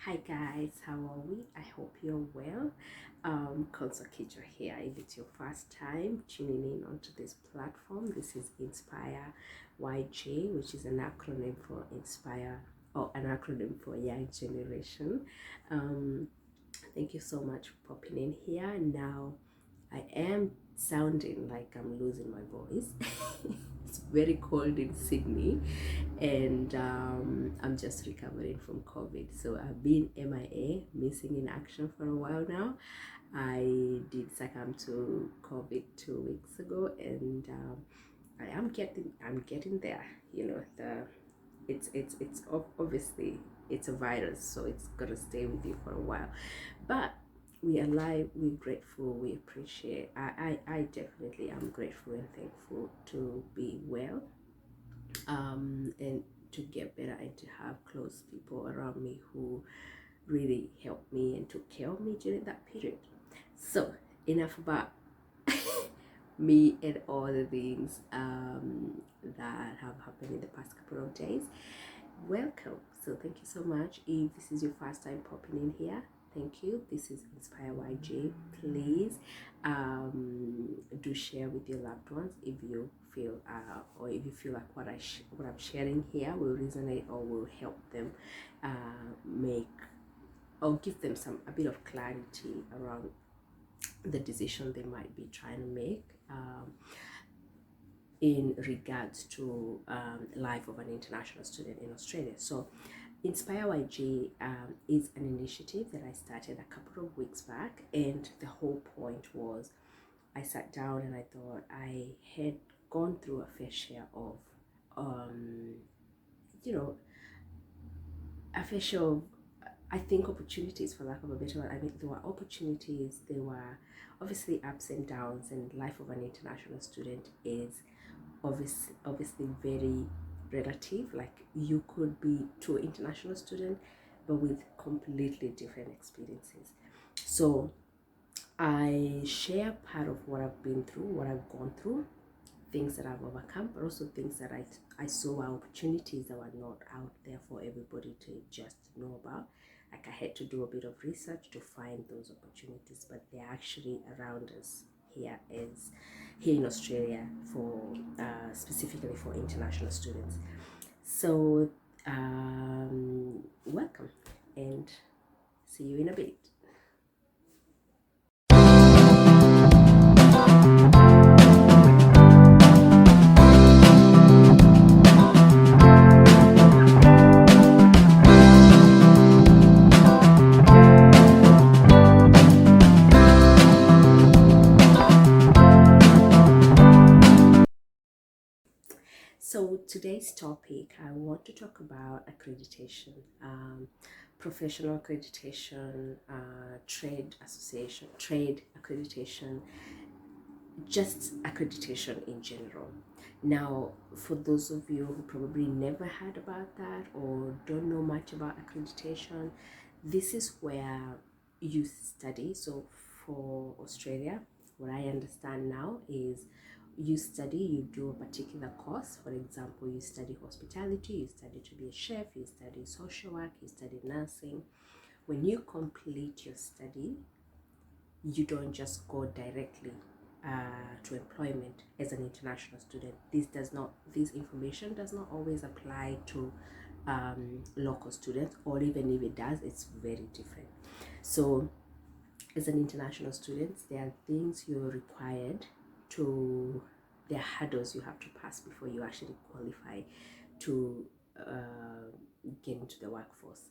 Hi guys, how are we? I hope you're well. Konsokijo here. If it's your first time tuning in onto this platform, this is Inspire YJ, which is an acronym for Inspire, or an acronym for Young Generation. Thank you so much for popping in here. Now, I am sounding like I'm losing my voice. It's very cold in Sydney, and I'm just recovering from COVID. So I've been MIA, missing in action, for a while now. I did succumb to COVID 2 weeks ago, and I'm getting there. You know, it's obviously it's a virus, so it's gonna stay with you for a while, but we are alive, we're grateful, we appreciate. I definitely am grateful and thankful to be well, and to get better, and to have close people around me who really helped me and took care of me during that period. So enough about me and all the things that have happened in the past couple of days. Welcome. So thank you so much. If this is your first time popping in here, thank you. This is Inspire YJ. Please do share with your loved ones if you feel or if you feel like what I'm sharing here will resonate or will help them make or give them a bit of clarity around the decision they might be trying to make in regards to life of an international student in Australia. So Inspire YG is an initiative that I started a couple of weeks back, and the whole point was I sat down and I thought I had gone through a fair share of a fair share of, I think, opportunities, for lack of a better word. I mean, there were opportunities, there were obviously ups and downs, and life of an international student is obviously very relative. Like, you could be two international students but with completely different experiences. So I share part of what I've been through, what I've gone through, things that I've overcome, but also things that I saw are opportunities that were not out there for everybody to just know about. Like, I had to do a bit of research to find those opportunities, but they're actually around us here in Australia, for specifically for international students. So welcome, and see you in a bit. So today's topic, I want to talk about accreditation, professional accreditation, trade association, trade accreditation, just accreditation in general. Now, for those of you who probably never heard about that or don't know much about accreditation, this is where you study. So for Australia, what I understand now is you study, you do a particular course. For example, you study hospitality, you study to be a chef, you study social work, you study nursing. When you complete your study, you don't just go directly to employment as an international student. This information does not always apply to local students, or even if it does, it's very different. So as an international student, there are things you're required to, there are hurdles you have to pass before you actually qualify to get into the workforce,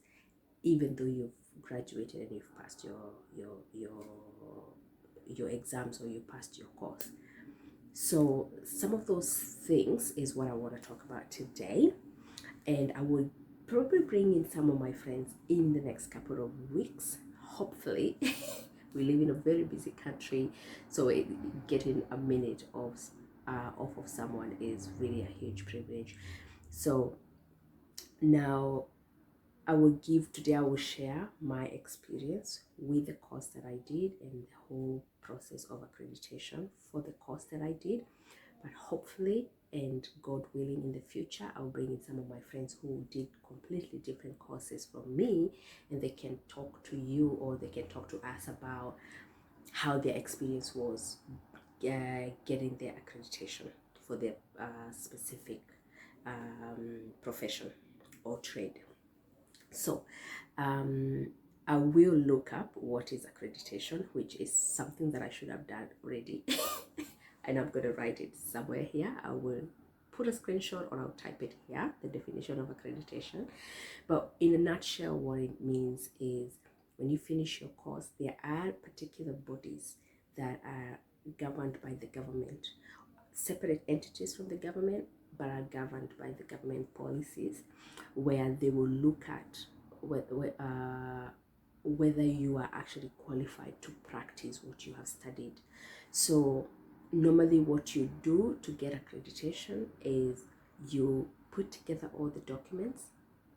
even though you've graduated and you've passed your exams, or you passed your course. So some of those things is what I want to talk about today, and I will probably bring in some of my friends in the next couple of weeks, hopefully. We live in a very busy country, so getting a minute off of someone is really a huge privilege. So now I will share my experience with the course that I did and the whole process of accreditation for the course that I did. But hopefully and God willing, in the future I'll bring in some of my friends who did completely different courses from me, and they can talk to you, or they can talk to us about how their experience was getting their accreditation for their specific profession or trade. So I will look up what is accreditation, which is something that I should have done already. And I'm going to write it somewhere here. I will put a screenshot, or I'll type it here, the definition of accreditation. But in a nutshell, what it means is, when you finish your course, there are particular bodies that are governed by the government, separate entities from the government, but are governed by the government policies, where they will look at whether you are actually qualified to practice what you have studied. So normally what you do to get accreditation is you put together all the documents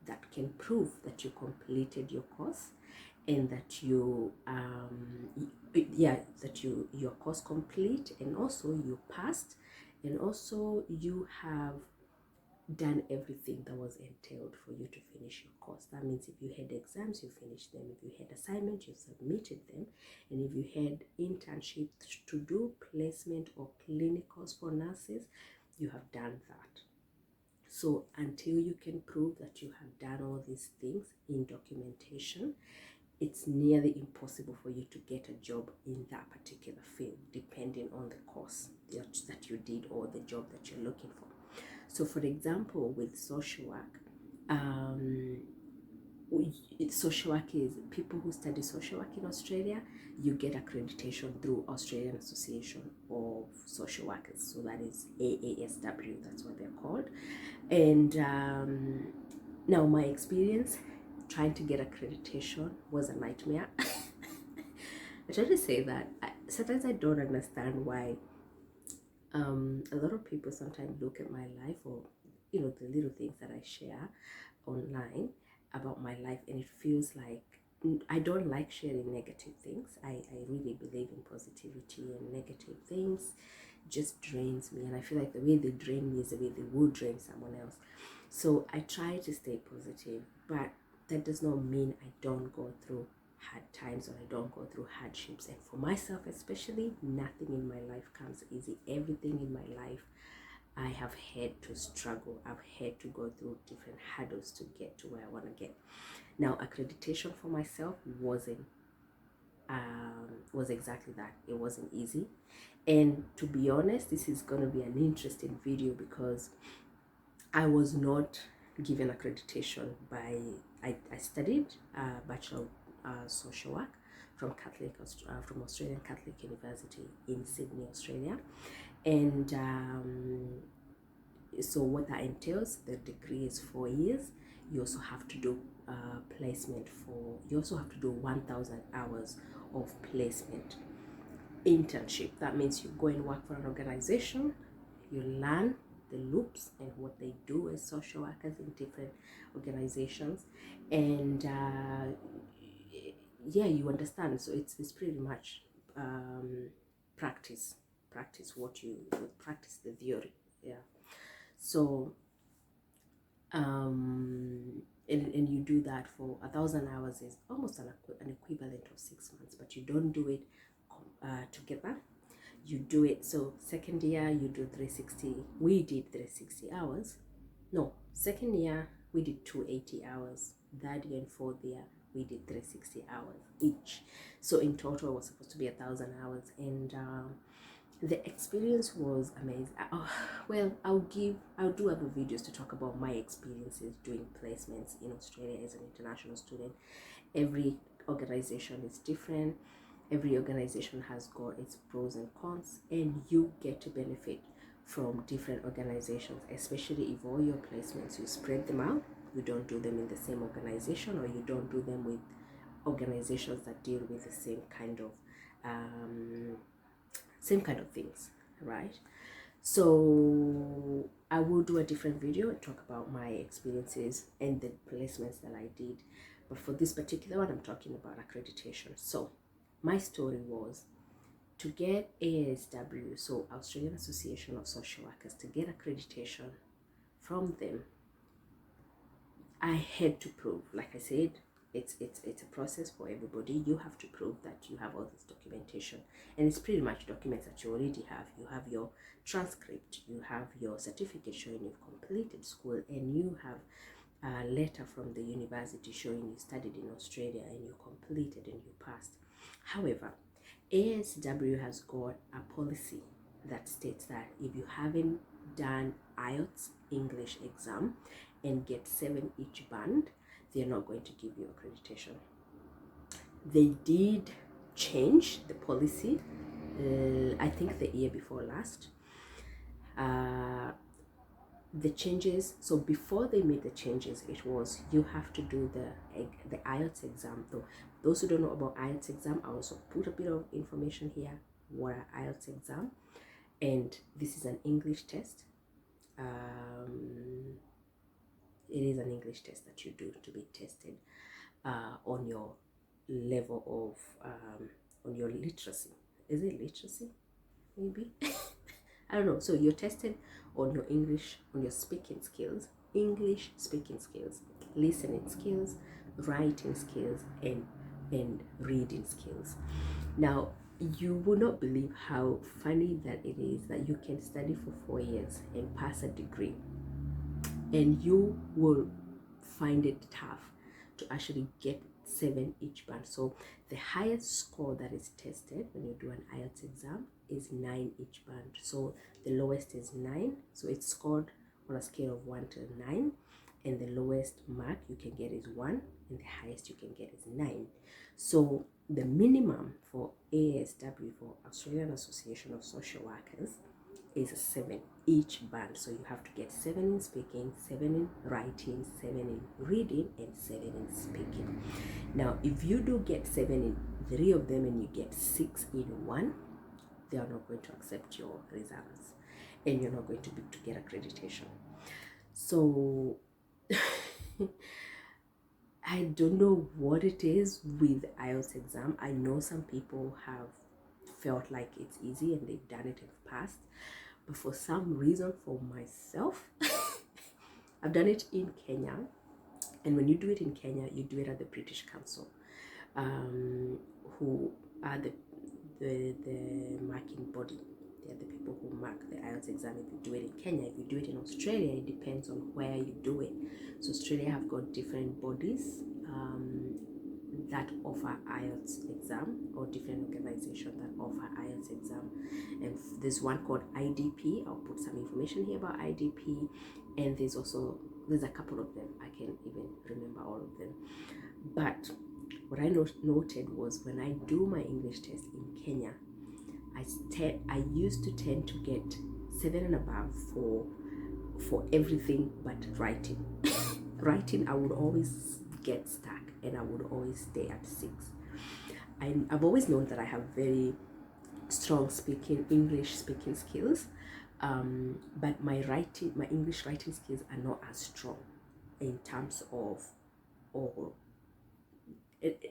that can prove that you completed your course, and that you your course complete, and also you passed, and also you have done everything that was entailed for you to finish your course. That means if you had exams, you finished them. If you had assignments, you submitted them. And if you had internships to do, placement or clinicals for nurses, you have done that. So until you can prove that you have done all these things in documentation, it's nearly impossible for you to get a job in that particular field, depending on the course that you did or the job that you're looking for. So for example, with social work, social work is people who study social work in Australia, you get accreditation through Australian Association of Social Workers. So that is AASW, that's what they're called. And now my experience trying to get accreditation was a nightmare. I try to say that sometimes I don't understand why a lot of people sometimes look at my life, or the little things that I share online about my life, and it feels like I don't like sharing negative things. I really believe in positivity, and negative things just drains me, and I feel like the way they drain me is the way they would drain someone else. So I try to stay positive, but that does not mean I don't go through hard times, or I don't go through hardships. And for myself especially, nothing in my life comes easy. Everything in my life I have had to struggle. I've had to go through different hurdles to get to where I want to get. Now accreditation for myself was exactly that. It wasn't easy, and to be honest, this is going to be an interesting video, because I was not given accreditation by I studied Bachelor of Social Work from Australian Catholic University in Sydney, Australia. And so what that entails, the degree is 4 years. You also have to do placement you also have to do 1,000 hours of placement internship. That means you go and work for an organization, you learn the loops and what they do as social workers in different organizations, and you understand. So it's pretty much practice what you practice the theory. So and you do that for 1,000 hours, is almost an equivalent of 6 months, but you don't do it together. You do it, so second year you do 360. We did 360 hours. No, second year we did 280 hours. Third year and fourth year we did 360 hours each. So in total it was supposed to be 1,000 hours, and the experience was amazing. Well, I'll do other videos to talk about my experiences doing placements in Australia as an international student. Every organization is different. Every organization has got its pros and cons, and you get to benefit from different organizations, especially if all your placements, you spread them out. You don't do them in the same organization, or you don't do them with organizations that deal with the same kind of things, right? So I will do a different video and talk about my experiences and the placements that I did, but for this particular one I'm talking about accreditation. So my story was, to get ASW, so Australian Association of Social Workers, to get accreditation from them, I had to prove, like I said, it's a process for everybody. You have to prove that you have all this documentation, and it's pretty much documents that you already have. You have your transcript, you have your certificate showing you've completed school, and you have a letter from the university showing you studied in Australia and you completed and you passed. However, ASW has got a policy that states that if you haven't done IELTS English exam and get 7 each band, they're not going to give you accreditation. They did change the policy, I think the year before last. The changes, so before they made the changes, it was you have to do the IELTS exam. Though those who don't know about IELTS exam, I also put a bit of information here what an IELTS exam, and this is an English test. It is an English test that you do to be tested on your level of on your literacy. Is it literacy? Maybe. I don't know. So you're tested on your English, on your speaking skills, English speaking skills, listening skills, writing skills, and reading skills. Now, you will not believe how funny that it is that you can study for 4 years and pass a degree, and you will find it tough to actually get 7 each band. So the highest score that is tested when you do an IELTS exam is 9 each band. So the lowest is 9, so it's scored on a scale of 1 to 9, and the lowest mark you can get is 1, and the highest you can get is 9. So the minimum for ASW, for Australian Association of Social Workers, is a 7 each band. So you have to get 7 in speaking, 7 in writing, 7 in reading, and 7 in speaking. Now, if you do get 7 in 3 of them and you get 6 in 1, they are not going to accept your results, and you're not going to get accreditation. So I don't know what it is with IELTS exam. I know some people have felt like it's easy and they've done it and passed, but for some reason, for myself, I've done it in Kenya, and when you do it in Kenya, you do it at the British Council, who are the marking body. They're the people who mark the IELTS exam if you do it in Kenya. If you do it in Australia, it depends on where you do it. So Australia have got different bodies that offer IELTS exam, or different organizations that offer IELTS exam. And there's one called IDP. I'll put some information here about IDP. And there's a couple of them. I can't even remember all of them. But what I noted was when I do my English test in Kenya, I used to tend to get 7 and above for everything but writing. Writing, I would always get stuck, and I would always stay at 6. I've always known that I have very strong English speaking skills, but my English writing skills are not as strong in terms of, or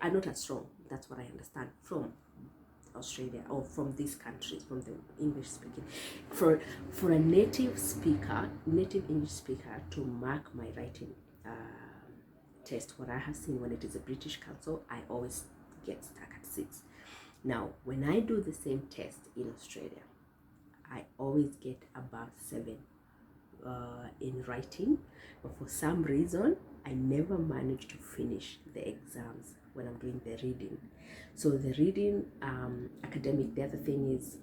are not as strong. That's what I understand from Australia, or from these countries, from the English speaking. For a native English speaker to mark my writing test, what I have seen when it is a British Council, I always get stuck at 6. Now, when I do the same test in Australia, I always get above 7 in writing, but for some reason, I never manage to finish the exams when I'm doing the reading. So the reading academic, the other thing is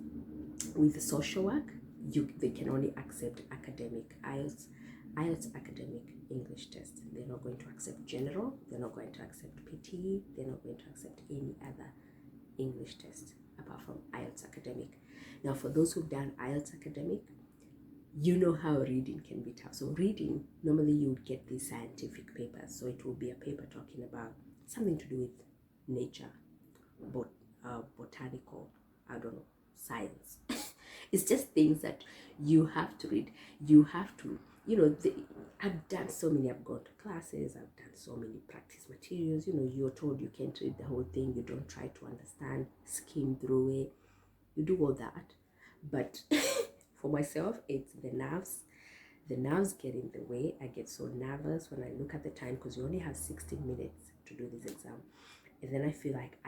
with the social work, they can only accept academic IELTS academic English test. They're not going to accept general, they're not going to accept PT, they're not going to accept any other English test apart from IELTS academic. Now, for those who've done IELTS academic, you know how reading can be tough. So reading, normally you would get these scientific papers. So it will be a paper talking about something to do with nature, botanical, I don't know, science. It's just things that you have to read. You have to, I've done so many, I've gone to classes, I've done so many practice materials. You're told you can't read the whole thing, you don't try to understand, skim through it. you do all that. But for myself, it's the nerves. The nerves get in the way. I get so nervous when I look at the time, because you only have 60 minutes to do this exam. And then I feel like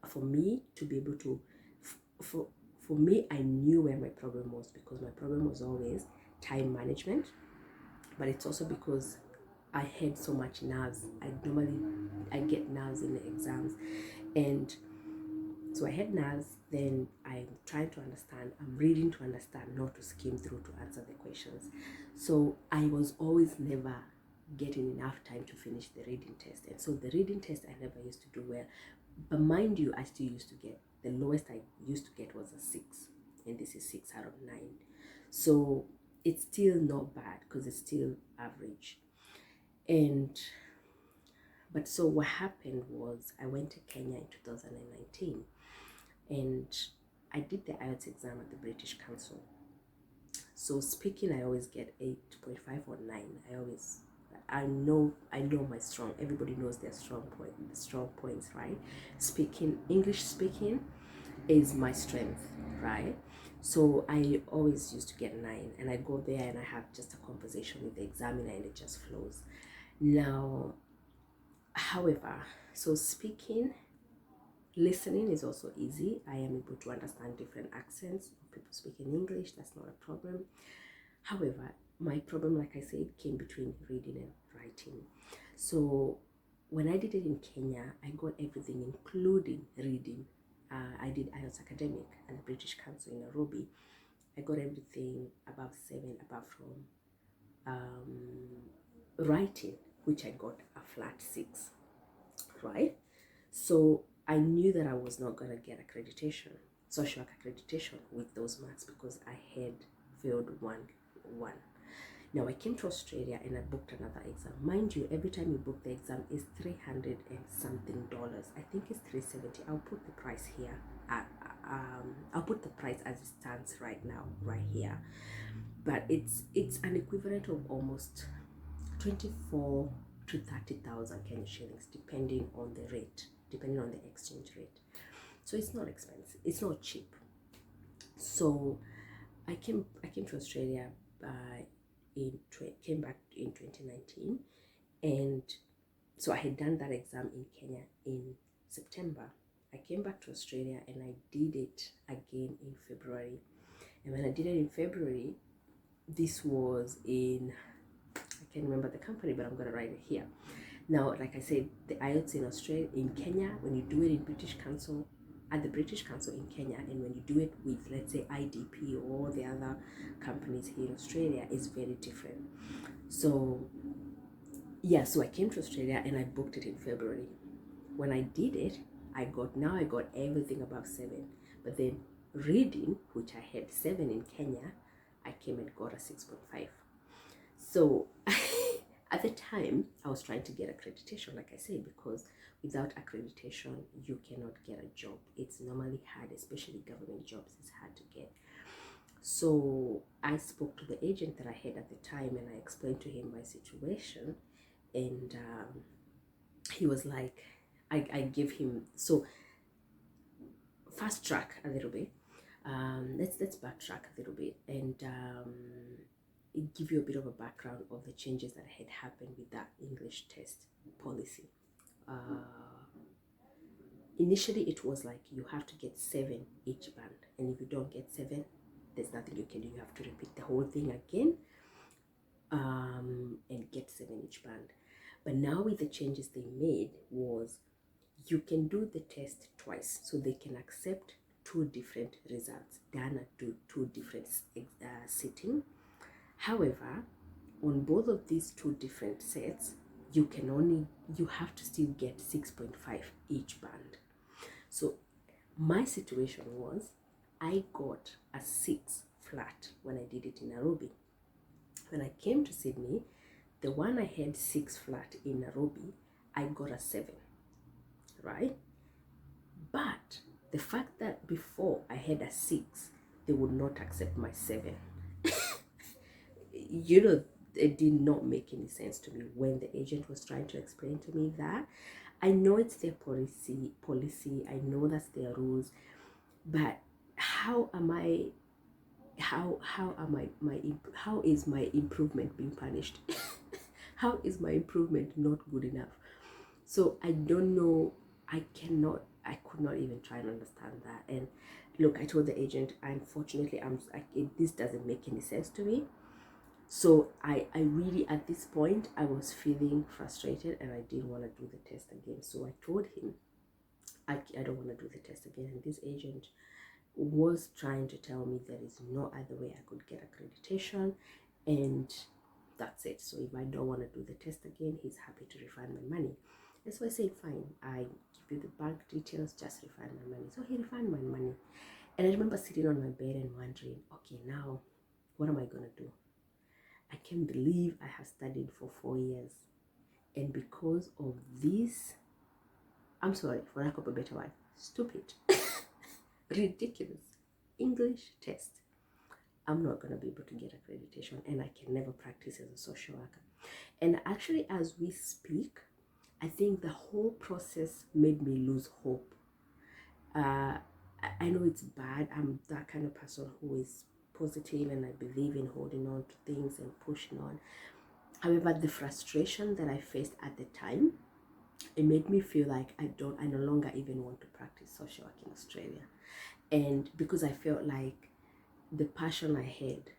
for me to be able to, for me, I knew where my problem was, because my problem was always time management. But it's also because I had so much nerves. I get nerves in the exams. And so I had nerves, then I'm trying to understand, I'm reading to understand, not to skim through to answer the questions. So I was always never getting enough time to finish the reading test. And so the reading test, I never used to do well. But mind you, I still used to get, the lowest I used to get was a 6. And this is 6 out of 9. So it's still not bad, because it's still average. But so what happened was, I went to Kenya in 2019, and I did the IELTS exam at the British Council. So speaking, I always get 8.5 or 9. I know my strong. Everybody knows their strong points, right? English speaking is my strength, right? So I always used to get 9, and I go there and I have just a conversation with the examiner, and it just flows. Now, however, so speaking, listening is also easy. I am able to understand different accents of people speaking English. That's not a problem. However, my problem, like I said, came between reading and writing. So when I did it in Kenya, I got everything, including reading. I did IELTS academic at the British Council in Nairobi. I got everything above 7, apart from writing, which I got a flat 6, right? So I knew that I was not going to get accreditation, social work accreditation, with those marks, because I had failed one. Now I came to Australia and I booked another exam. Mind you, every time you book the exam is $300 and something. I think it's $370. I'll put the price here. I'll put the price as it stands right now, right here. But it's an equivalent of almost 24 to 30,000 Kenya shillings, depending on the rate, depending on the exchange rate. So it's not expensive. It's not cheap. So I came to Australia. Came back in 2019, and so I had done that exam in Kenya in September. I came back to Australia and I did it again in February. And when I did it in February, this was in, I can't remember the company, but I'm going to write it here. Now, like I said, the IELTS in Australia, in Kenya, when you do it in British Council, at the British Council in Kenya, and when you do it with, let's say, IDP or the other companies here in Australia, is very different. So yeah, so I came to Australia and I booked it in February. When I did it, I got everything above 7. But then reading, which I had 7 in Kenya, I came and got a 6.5. So at the time, I was trying to get accreditation, like I said, because without accreditation, you cannot get a job. It's normally hard, especially government jobs, it's hard to get. So I spoke to the agent that I had at the time, and I explained to him my situation, and he was like, I gave him, so fast track a little bit. Let's backtrack a little bit and give you a bit of a background of the changes that had happened with that English test policy. Initially, it was like you have to get 7 each band, and if you don't get 7, there's nothing you can do. You have to repeat the whole thing again and get 7 each band. But now with the changes they made was you can do the test twice, so they can accept 2 different results done at two different sitting. However, on both of these 2 different sets, you have to still get 6.5 each band. So my situation was, I got a 6 flat when I did it in Nairobi. When I came to Sydney, the one I had 6 flat in Nairobi, I got a 7, right? But the fact that before I had a 6, they would not accept my 7. It did not make any sense to me when the agent was trying to explain to me that. I know it's their policy. I know that's their rules. But how am I, how is my improvement being punished? How is my improvement not good enough? So I don't know. I could not even try and understand that. And look, I told the agent, unfortunately, this doesn't make any sense to me. So I really, at this point, I was feeling frustrated and I didn't want to do the test again. So I told him, I don't want to do the test again. And this agent was trying to tell me there is no other way I could get accreditation, and that's it. So if I don't want to do the test again, he's happy to refund my money. And so I said, fine, I give you the bank details, just refund my money. So he refunded my money. And I remember sitting on my bed and wondering, okay, now what am I going to do? I can't believe I have studied for 4 years. And because of this, I'm sorry, for lack of a better word, stupid, ridiculous English test, I'm not going to be able to get accreditation, and I can never practice as a social worker. And actually, as we speak, I think the whole process made me lose hope. I know it's bad. I'm that kind of person who is positive and I believe in holding on to things and pushing on. However, the frustration that I faced at the time, it made me feel like I no longer even want to practice social work in Australia. And because I felt like the passion I had,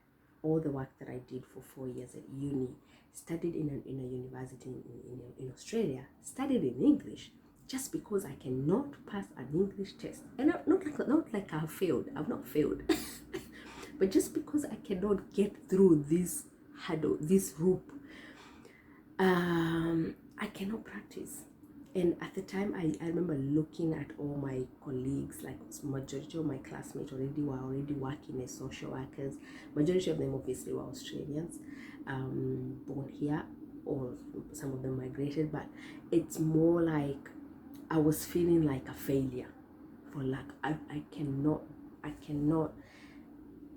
all the work that I did for 4 years at uni, studied in a university in Australia, studied in English, just because I cannot pass an English test. And not like I've failed. I've not failed. But just because I cannot get through this hurdle, this hoop, I cannot practice. And at the time, I remember looking at all my colleagues, like majority of my classmates were already working as social workers. Majority of them obviously were Australians, born here, or some of them migrated, but it's more like I was feeling like a failure. I cannot,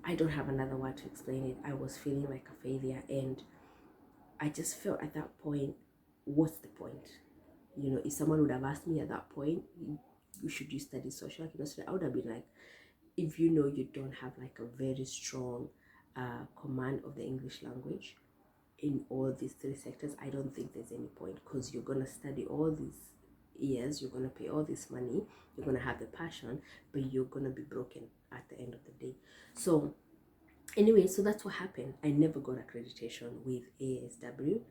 I don't have another word to explain it. I was feeling like a failure, and I just felt at that point, what's the point? You know, if someone would have asked me at that point, should you study social work in Australia, I would have been like, if you know you don't have like a very strong command of the English language in all these 3 sectors, I don't think there's any point, because you're going to study all these years, you're going to pay all this money, you're going to have the passion, but you're going to be broken at the end of the day. So anyway, so that's what happened. I never got accreditation with ASW.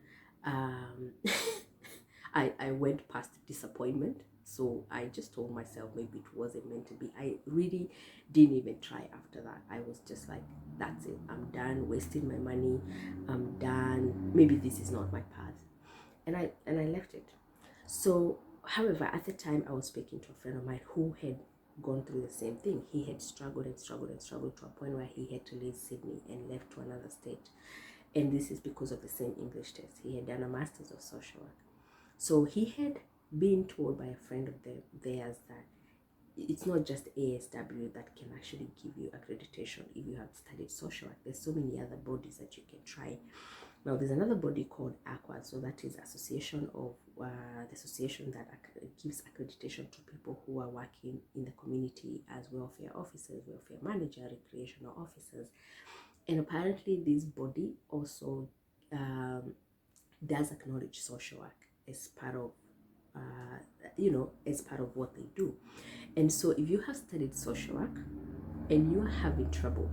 I went past disappointment, so I just told myself maybe it wasn't meant to be. I really didn't even try after that. I was just like, that's it, I'm done wasting my money, I'm done, maybe this is not my path, and I left it. So however, at the time, I was speaking to a friend of mine who had gone through the same thing. He had struggled and struggled and struggled to a point where he had to leave Sydney and left to another state, and this is because of the same English test. He had done a master's of social work. So he had been told by a friend of theirs that it's not just ASW that can actually give you accreditation if you have studied social work. There's so many other bodies that you can try. Now, there's another body called ACWA, so that is the association that gives accreditation to people who are working in the community as welfare officers, welfare manager, recreational officers. And apparently this body also does acknowledge social work as part of as part of what they do. And so if you have studied social work and you are having trouble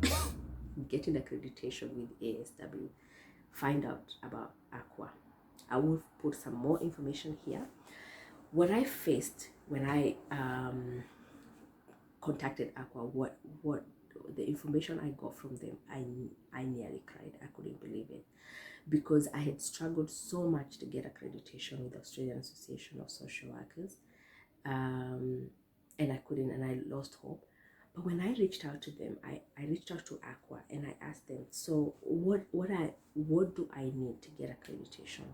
getting accreditation with ASW, find out about ACWA. I will put some more information here. What I faced when I contacted ACWA, what the information I got from them, I nearly cried. I couldn't believe it, because I had struggled so much to get accreditation with the Australian Association of Social Workers, and I couldn't, and I lost hope. But when I reached out to them, I reached out to ACWA and I asked them, so what do I need to get accreditation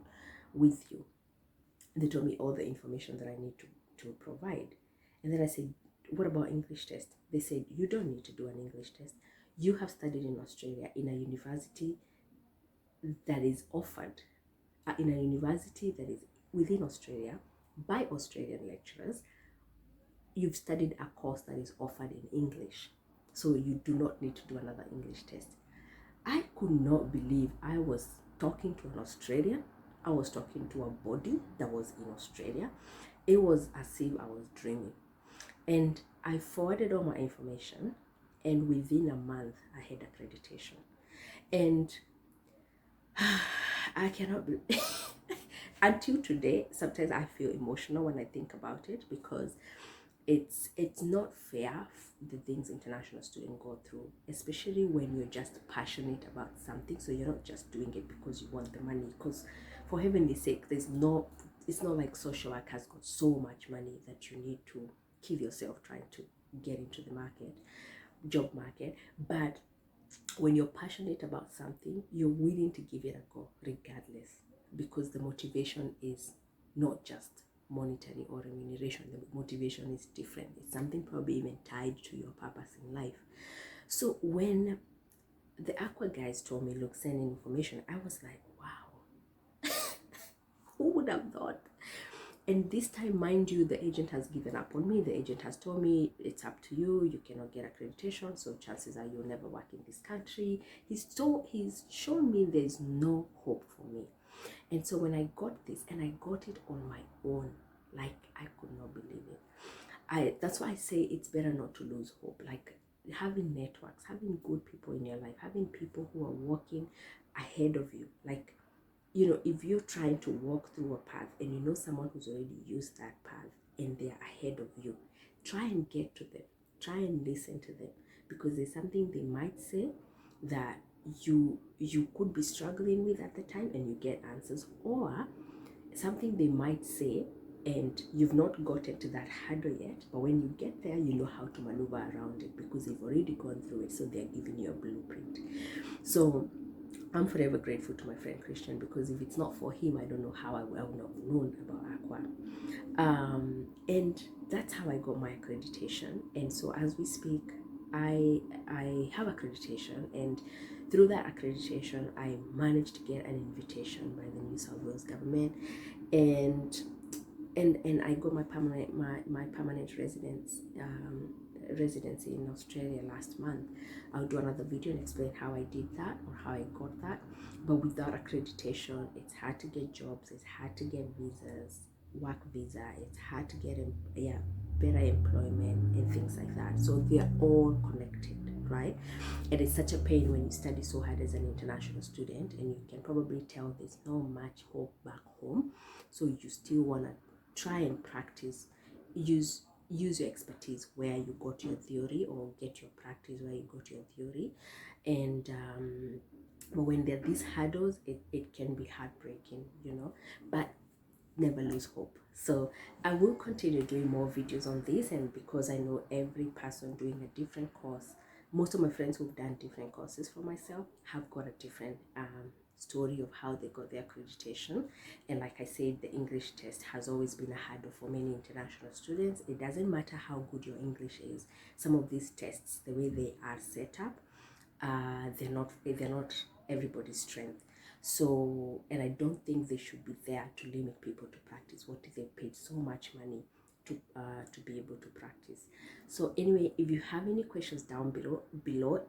with you? And they told me all the information that I need to provide. And then I said, what about English test? They said, you don't need to do an English test. You have studied in Australia in a university that is offered, in a university that is within Australia by Australian lecturers. You've studied a course that is offered in English. so you do not need to do another English test. I could not believe I was talking to an Australian. I was talking to a body that was in Australia. It was as if I was dreaming. And I forwarded all my information, and within a month I had accreditation. And I cannot be until today, sometimes I feel emotional when I think about it, because it's not fair, the things international students go through, especially when you're just passionate about something. So you're not just doing it because you want the money, because for heaven's sake, it's not like social work has got so much money that you need to kill yourself trying to get into the job market. But when you're passionate about something, you're willing to give it a go regardless, because the motivation is not just monetary or remuneration. The motivation is different. It's something probably even tied to your purpose in life. So when the aqua guys told me, look, send in information, I was like, wow, who would have thought? And this time, mind you, the agent has given up on me. The agent has told me, it's up to you. You cannot get accreditation, so chances are you'll never work in this country. He's shown me there's no hope for me. And so when I got this, and I got it on my own, like I could not believe it. That's why I say it's better not to lose hope. Like having networks, having good people in your life, having people who are walking ahead of you. Like, you know, if you're trying to walk through a path and you know someone who's already used that path and they're ahead of you, try and get to them. Try and listen to them, because there's something they might say that you could be struggling with at the time, and you get answers, or something they might say and you've not gotten to that hurdle yet, but when you get there, you know how to maneuver around it because they've already gone through it, so they're giving you a blueprint. So I'm forever grateful to my friend Christian, because if it's not for him, I don't know how I would have known about Aqua. And that's how I got my accreditation. And so as we speak, I have accreditation, and through that accreditation, I managed to get an invitation by the New South Wales government, and I got my permanent residency in Australia last month. I'll do another video and explain how I did that or how I got that. But without accreditation, it's hard to get jobs, it's hard to get visas, work visa, it's hard to get better employment and things like that. So they're all connected, right? And it's such a pain when you study so hard as an international student, and you can probably tell there's not much hope back home. So you still want to try and practice, use your expertise where you got your theory, or get your practice where you got your theory. And but when there are these hurdles, it can be heartbreaking, you know, but never lose hope. So I will continue doing more videos on this, and because I know every person doing a different course, most of my friends who've done different courses for myself have got a different story of how they got their accreditation. And like I said, the English test has always been a hurdle for many international students. It doesn't matter how good your English is. Some of these tests, the way they are set up, they're not everybody's strength. So, and I don't think they should be there to limit people to practice. What if they paid so much money to be able to practice? So anyway, if you have any questions down below,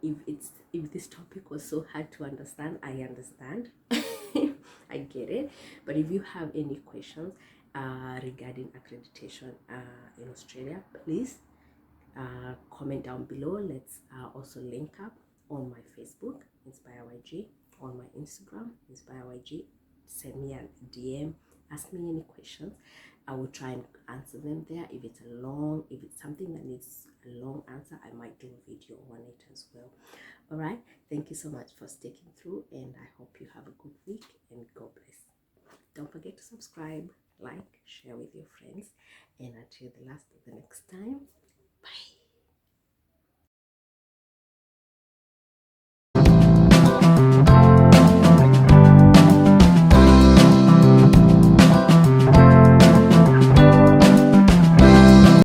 if this topic was so hard to understand, I understand. I get it. But if you have any questions regarding accreditation in Australia, please comment down below. Let's also link up on my Facebook, Inspire YG, on my Instagram, Inspire YG. Send me a DM, ask me any questions. I will try and answer them there. If it's something that needs a long answer, I might do a video on it as well. All right, thank you so much for sticking through, and I hope you have a good week, and God bless. Don't forget to subscribe, like, share with your friends, and until the next time,